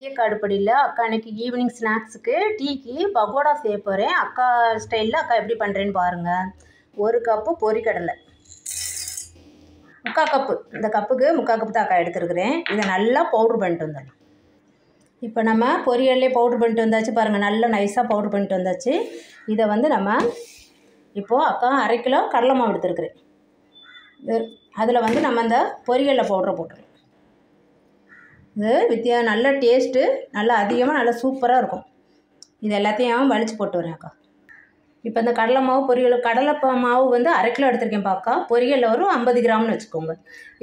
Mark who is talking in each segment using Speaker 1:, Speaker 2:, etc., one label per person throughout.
Speaker 1: அடுப்படியில் அக்கா அன்றைக்கி ஈவினிங் ஸ்நாக்ஸுக்கு டீக்கு பகோடா செய்ய போகிறேன். அக்கா ஸ்டைலில் அக்கா எப்படி பண்ணுறேன்னு பாருங்கள். 1 கப்பு பொரிக்கடலை, 3/4 கப்பு, இந்த கப்புக்கு 3/4 கப்பு தான் அக்கா எடுத்துருக்குறேன். இதை நல்லா பவுட்ரு பண்ணிட்டு வந்துடலாம். இப்போ நம்ம பொரியல்லே பவுட்ரு பண்ணிட்டு வந்தாச்சு பாருங்கள், நல்லா நைஸாக பவுட்ரு பண்ணிட்டு வந்தாச்சு. இதை வந்து நம்ம இப்போது அக்கா 1/2 கிலோ கடலை மாவு எடுத்துருக்குறேன். அதில் வந்து நம்ம இந்த பொரியலில் பவுட்ரை போட்டுருவோம். இது நல்ல டேஸ்ட்டு, நல்லா அதிகமாக நல்லா சூப்பராக இருக்கும். இது எல்லாத்தையும் வலிச்சு போட்டு வரேன் அக்கா. இப்போ இந்த கடலை மாவு கடலை மாவு வந்து 1/2 கிலோ எடுத்துருக்கேன் அக்கா. பொரியலில் ஒரு 50 கிராம்னு வச்சுக்கோங்க.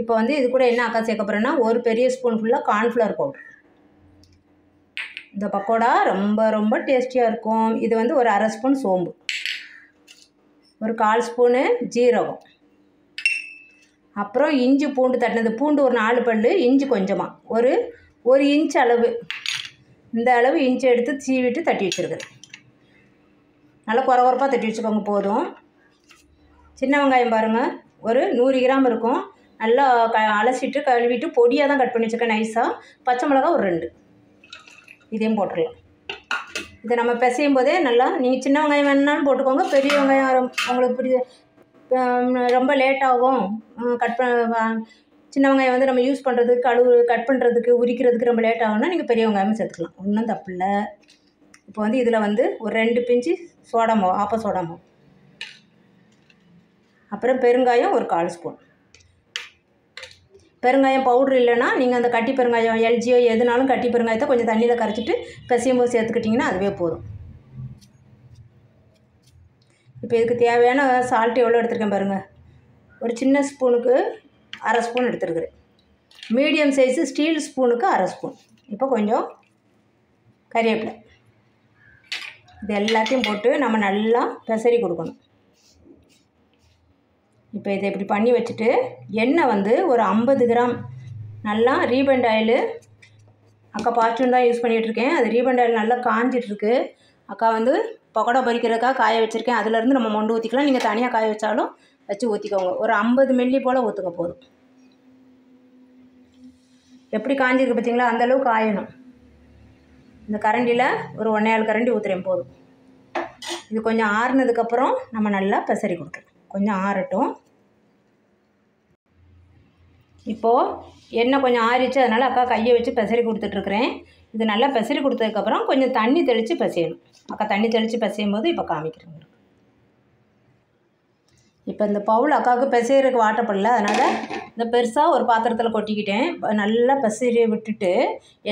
Speaker 1: இப்போ வந்து இது கூட என்ன அக்கா சேர்க்க போகிறேன்னா, ஒரு பெரிய ஸ்பூன் ஃபுல்லாக கார்ன்ஃப்ளவர் பவுட்ரு. இந்த பக்கோடா ரொம்ப ரொம்ப டேஸ்டியாக இருக்கும். இது வந்து ஒரு 1/2 ஸ்பூன் சோம்பு, ஒரு 1/4 ஸ்பூனு ஜீரகம், அப்புறம் இஞ்சி பூண்டு தட்டினது. பூண்டு ஒரு 4 பல், இஞ்சி கொஞ்சமாக ஒரு இன்ச் அளவு, இந்த அளவு இஞ்சி எடுத்து சீவிட்டு தட்டி வச்சுருக்குறேன். நல்லா குறப்பாக தட்டி வச்சுக்கோங்க போதும். சின்ன வெங்காயம் பாருங்கள், ஒரு 100 கிராம் இருக்கும். நல்லா அலசிட்டு கழுவிட்டு பொடியாக தான் கட் பண்ணி வச்சுருக்கேன் நைஸாக. பச்சை மிளகா ஒரு 2, இதையும் போட்டுடலாம். இதை நம்ம பிசையும் போதே நல்லா, நீங்கள் சின்ன வெங்காயம் வேணுனாலும் போட்டுக்கோங்க. பெரிய வெங்காயம் உங்களுக்கு ரொம்ப லேட்டாகும் சின்ன வெங்காயம் வந்து நம்ம யூஸ் பண்ணுறதுக்கு கட் பண்ணுறதுக்கு உரிக்கிறதுக்கு ரொம்ப லேட் ஆகும்னா நீங்கள் பெரிய வெங்காயமும் சேர்த்துக்கலாம், ஒன்றும் தப்பு இல்லை. இப்போ வந்து இதில் வந்து ஒரு 2 பிஞ்சு சோடா மாவு, ஆப்ப சோடா மாவு, அப்புறம் பெருங்காயம் ஒரு 1/4 ஸ்பூன். பெருங்காயம் பவுட்ரு இல்லைன்னா நீங்கள் அந்த கட்டி பெருங்காயம் எல்ஜியோ எதுனாலும் கட்டி பெருங்காயத்தை கொஞ்சம் தண்ணியில் கரைச்சிட்டு பிசையும் போது சேர்த்துக்கிட்டிங்கன்னா அதுவே போதும். இப்போ இதுக்கு தேவையான சால்ட்டு எவ்வளோ எடுத்துருக்கேன் பாருங்கள். ஒரு சின்ன ஸ்பூனுக்கு 1/2 ஸ்பூன் எடுத்துருக்குறேன். மீடியம் சைஸு ஸ்டீல் ஸ்பூனுக்கு 1/2 ஸ்பூன். இப்போ கொஞ்சம் கறிவேப்பிலை, இது எல்லாத்தையும் போட்டு நம்ம நல்லா பெசரி கொடுக்கணும். இப்போ இதை இப்படி பண்ணி வச்சுட்டு எண்ணெய் வந்து ஒரு 50 கிராம் நல்லா ரீபண்ட் ஆயிலு, அக்கா ஃபார்ச்சூன் தான் யூஸ் பண்ணிகிட்ருக்கேன். அது ரீபண்ட் ஆயில் நல்லா காஞ்சிட்ருக்கு. அக்கா வந்து பக்கோடா பொரிக்கிறதுக்காக காய வச்சுருக்கேன். அதிலேருந்து நம்ம மொண்டு ஊற்றிக்கலாம். நீங்கள் தனியாக காய வச்சாலும் வச்சு ஊற்றிக்கோங்க. ஒரு 50 மில்லி போல் ஊற்றுங்க போதும். எப்படி காஞ்சிருக்கு பார்த்தீங்களா, அந்தளவுக்கு காயணும். இந்த கரண்டியில் ஒரு 1/4 கரண்டி ஊற்றுறேன் போதும். இது கொஞ்சம் ஆறுனதுக்கப்புறம் நம்ம நல்லா பெசரி கொடுக்கலாம். கொஞ்சம் ஆறட்டும். இப்போது எண்ணெய் கொஞ்சம் ஆறிச்சு, அதனால் அக்கா கையை வச்சு பெசரி கொடுத்துட்ருக்குறேன். இது நல்லா பெசரி கொடுத்ததுக்கப்புறம் கொஞ்சம் தண்ணி தெளித்து பிசையணும். அக்கா தண்ணி தெளித்து பிசையும் போது இப்போ காமிக்கிறேன். இப்போ இந்த பவுல் அக்காவுக்கு பிசைறதுக்கு வாட்டப்படல, அதனால் இந்த பெருசாக ஒரு பாத்திரத்தில் கொட்டிக்கிட்டேன். நல்லா பிசைறி விட்டுட்டு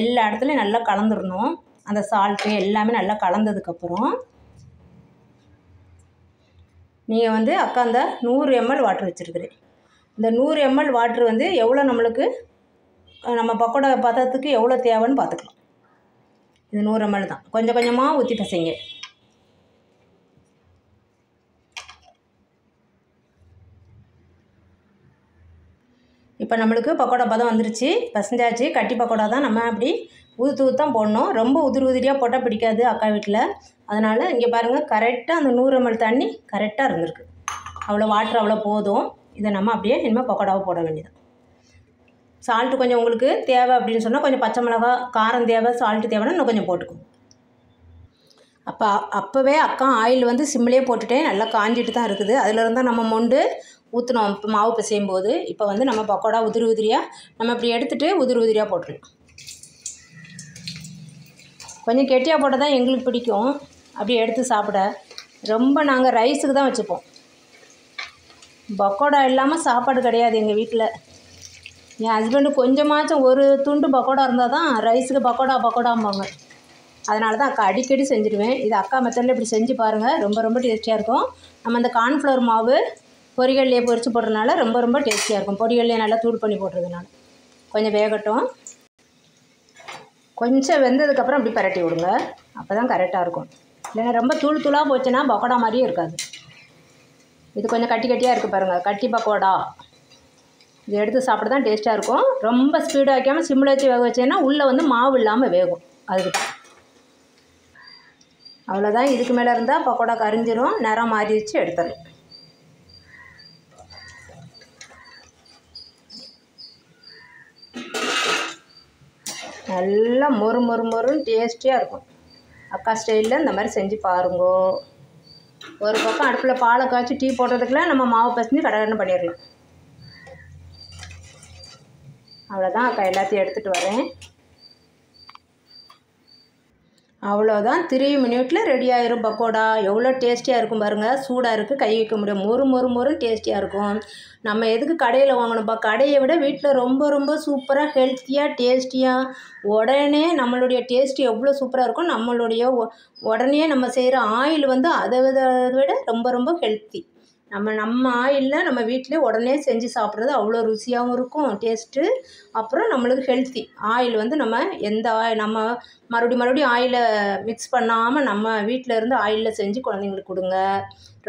Speaker 1: எல்லா இடத்துலையும் நல்லா கலந்துடணும். அந்த சால்ட்டு எல்லாமே நல்லா கலந்ததுக்கப்புறம் நீங்கள் வந்து அக்கா இந்த 100 ml வாட்ரு வச்சுருக்குறேன். இந்த 100 ml வாட்ரு வந்து எவ்வளோ நம்மளுக்கு நம்ம பக்கோடா பதத்துக்கு எவ்வளோ தேவைன்னு பார்த்துக்கலாம். இது 100 ml தான். கொஞ்சம் கொஞ்சமாக ஊற்றி பிசைங்க. இப்போ நம்மளுக்கு பக்கோடா பதம் வந்துருச்சு, பசஞ்சாச்சு. கட்டி பக்கோடா தான், நம்ம அப்படி ஊற்று போடணும். ரொம்ப உதிரியாக போட்டால் பிடிக்காது அக்கா வீட்டில். அதனால் இங்கே பாருங்கள், கரெக்டாக அந்த 100 ml தண்ணி கரெக்டாக இருந்திருக்கு. அவ்வளோ வாட்ரு அவ்வளோ போதும். இதை நம்ம அப்படியே இனிமேல் பக்கோடாவை போட வேண்டியது. சால்ட்டு கொஞ்சம் உங்களுக்கு தேவை அப்படின்னு சொன்னால் கொஞ்சம் பச்சை மிளகா காரம் தேவை, சால்ட்டு தேவைன்னா இன்னும் கொஞ்சம் போட்டுக்கோங்க. அப்போவே அக்கா ஆயில் வந்து சிம்மிலே போட்டுட்டேன். நல்லா காஞ்சிட்டு தான் இருக்குது. அதிலிருந்து தான் நம்ம மொண்டு ஊற்றினோம் இப்போ மாவு பிசையும் போது. இப்போ வந்து நம்ம பக்கோடா உதிரியாக நம்ம இப்படி எடுத்துகிட்டு உதிரியாக போட்டுடலாம். கொஞ்சம் கெட்டியாக போட்டால் தான் எங்களுக்கு பிடிக்கும் அப்படி எடுத்து சாப்பிட. ரொம்ப நாங்கள் ரைஸுக்கு தான் வச்சுப்போம். பக்கோடா இல்லாமல் சாப்பாடு கிடையாது எங்கள் வீட்டில். என் ஹஸ்பண்டு கொஞ்சமாச்சும் ஒரு துண்டு பக்கோடா இருந்தால் தான் ரைஸுக்கு பக்கோடாம்பாங்க. அதனால தான் அக்கா அடிக்கடி செஞ்சுடுவேன். இது அக்கா மெத்தடில் இப்படி செஞ்சு பாருங்கள், ரொம்ப ரொம்ப டேஸ்டியாக இருக்கும். நம்ம இந்த கார்ன்ஃப்ளவர் மாவு பொரிகல்லையே பொரித்து போடுறதுனால ரொம்ப ரொம்ப டேஸ்டியாக இருக்கும். பொரிகல்லையே நல்லா தூள் பண்ணி போடுறதுனால. கொஞ்சம் வேகட்டும். கொஞ்சம் வெந்ததுக்கப்புறம் அப்படி பரட்டி விடுங்க, அப்போ தான் கரெக்டாக இருக்கும். இல்லைன்னா ரொம்ப தூளாக போச்சுன்னா பக்கோடா மாதிரியே இருக்காது. இது கொஞ்சம் கட்டியாக இருக்குது பாருங்கள், கட்டி பக்கோடா. இது எடுத்து சாப்பிட தான் டேஸ்ட்டாக இருக்கும். ரொம்ப ஸ்பீடாக வைக்காமல் சிம்மில் வச்சு வேக வச்சேன்னா உள்ளே வந்து மாவு இல்லாமல் வேகும். அதுக்கு தான். அவ்வளோதான். இதுக்கு மேலே இருந்தால் பக்கோடா கரிஞ்சிரும். நிறம் மாறிடுச்சு, எடுத்துடலாம். நல்லா மொறு மொறு மொறுன்னு டேஸ்டியாக இருக்கும். அக்கா ஸ்டைலில் இந்த மாதிரி செஞ்சு பாருங்கோ. ஒரு பக்கம் அடுப்பில் பாலை காய்ச்சி டீ போடுறதுக்குள்ள நம்ம மாவு பசஞ்சு கடகடன்னு பண்ணிடலாம். அவ்வளோதான் அக்கா, எல்லாத்தையும் எடுத்துகிட்டு வரேன். அவ்வளோதான், 3 மினிட்ல ரெடி ஆயிரும் பக்கோடா. எவ்வளோ டேஸ்டியாக இருக்கும் பாருங்கள். சூடாக இருக்குது, கை வைக்க முடியும். மொறு மொறு மொறு டேஸ்டியாக இருக்கும். நம்ம எதுக்கு கடையில் வாங்கணும்ப்பா, கடையை விட வீட்டில் ரொம்ப ரொம்ப சூப்பராக ஹெல்த்தியாக டேஸ்டியாக உடனே நம்மளுடைய டேஸ்ட்டு எவ்வளோ சூப்பராக இருக்கும். நம்மளுடைய உடனே நம்ம செய்கிற ஆயில் வந்து அதை விட ரொம்ப ரொம்ப ஹெல்த்தி. நம்ம ஆயிலில் நம்ம வீட்டிலே உடனே செஞ்சு சாப்பிட்றது அவ்வளோ ருசியாகவும் இருக்கும் டேஸ்ட்டு. அப்புறம் நம்மளுக்கு ஹெல்த்தி. ஆயில் வந்து நம்ம எந்த நம்ம மறுபடியும் ஆயிலை மிக்ஸ் பண்ணாமல் நம்ம வீட்டில் இருந்து ஆயிலில் செஞ்சு குழந்தைங்களுக்கு கொடுங்க.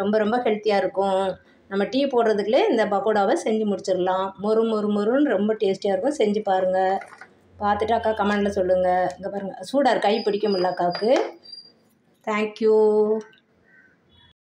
Speaker 1: ரொம்ப ரொம்ப ஹெல்த்தியாக இருக்கும். நம்ம டீ போடுறதுக்குள்ளே இந்த பக்கோடாவை செஞ்சு முடிச்சிடலாம். மொறு மொறு மொறுன்னு ரொம்ப டேஸ்டியாக இருக்கும். செஞ்சு பாருங்கள். பார்த்துட்டு அக்கா கமெண்டில் சொல்லுங்கள். இங்கே பாருங்கள், சூடாக கை பிடிக்க முடியல அக்காவுக்கு. தேங்க்யூ.